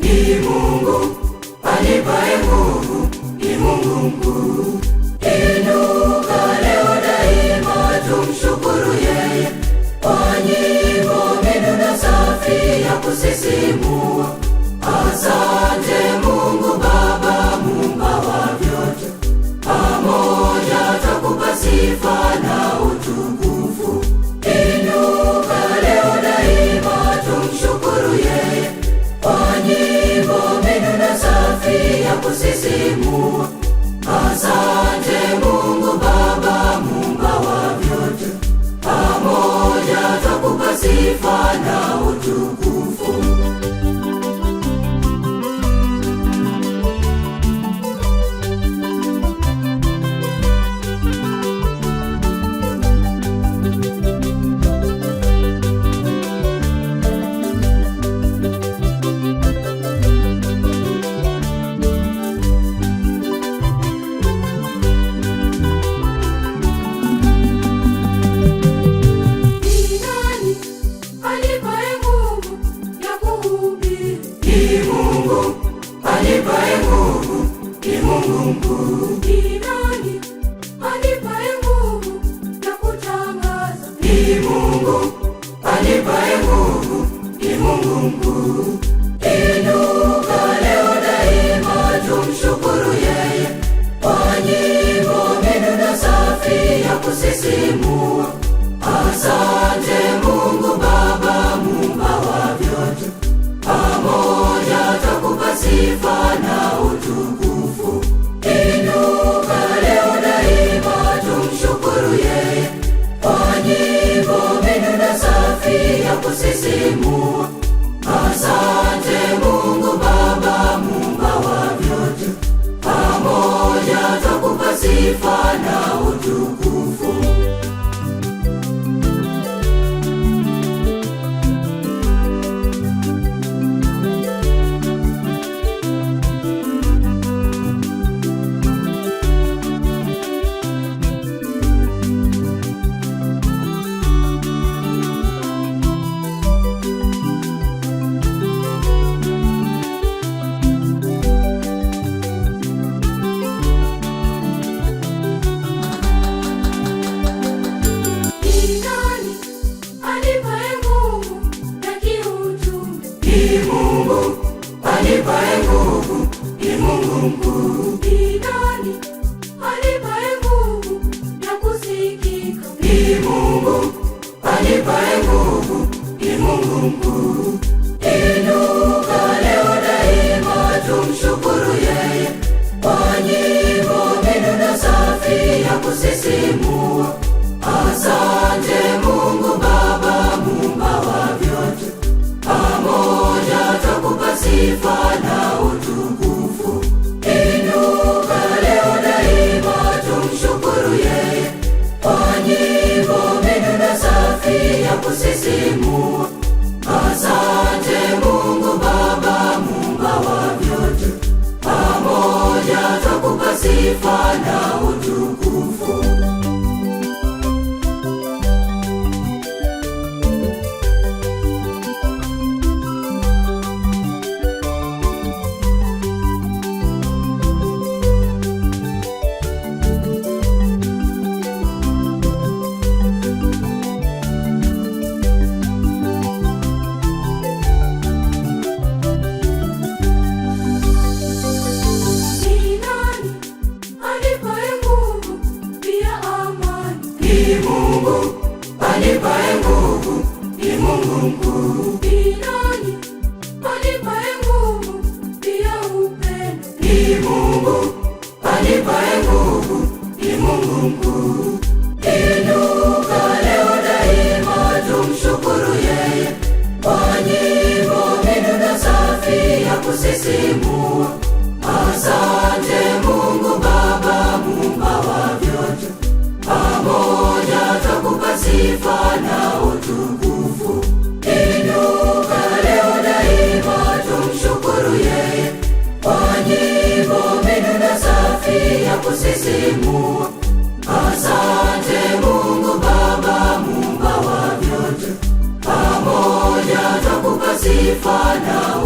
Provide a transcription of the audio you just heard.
Ni Mungu anipaye nguvu, ni Mungu mkuu. Inuka leo daima, tumshukuru yeye kwa nyimbo, midundo safi ya kusisimua. Asante Mungu Baba, Muumba wa vyote, pamoja twakupa sifa na utukufu. Inuka leo daima, tumshukuru yeye kwa nyimbo, midundo safi ya kusisimua. Asante Mungu Baba, Muumba wa vyote, pamoja twakupa sifa na utukufu. Ni Mungu anipaye nguvu, ni Mungu mkuu. Ni nani anipaye nguvu ya kutangaza? Ni Mungu anipaye nguvu, ni Mungu mkuu. Inuka leo daima, tumshukuru yeye kwa nyimbo, midundo safi ya kusisimua. Asante Mungu Baba, Muumba wa vyote, pamoja twakupa sifa na utukufu. Inuka leo daima, tumshukuru yeye kwa nyimbo, midundo safi ya kusisimua. Asante Mungu Baba, Muumba wa vyote, pamoja twakupa sifa na utukufu. Ni Mungu anipaye nguvu, ni Mungu mkuu. Ni nani anipaye nguvu ya kusikika? Ni Mungu anipaye nguvu, ni Mungu mkuu. Inuka leo daima, tumshukuru yeye kwa nyimbo, midundo safi ya kusisimua. Asante Mungu Baba, Muumba wa vyote, pamoja twakupa sifa na utukufu. Inuka leo daima, tumshukuru yeye kwa nyimbo, midundo safi ya kusisimua. Asante Mungu Baba, Muumba wa vyote, pamoja twakupa sifa na utukufu. Ni Mungu anipaye nguvu, ni Mungu mkuu. Ni nani anipaye nguvu pia upendo? Ni Mungu anipaye nguvu, ni Mungu mkuu. Inuka leo daima, tumshukuru yeye kwa nyimbo, midundo safi ya kusisimua. Asante Mungu Baba, Muumba wa vyote, pamoja twakupa sifa na utukufu. Inuka leo daima, tumshukuru yeye kwa nyimbo, midundo safi ya kusisimua. Asante Mungu Baba, Muumba wa vyote, pamoja twakupa sifa na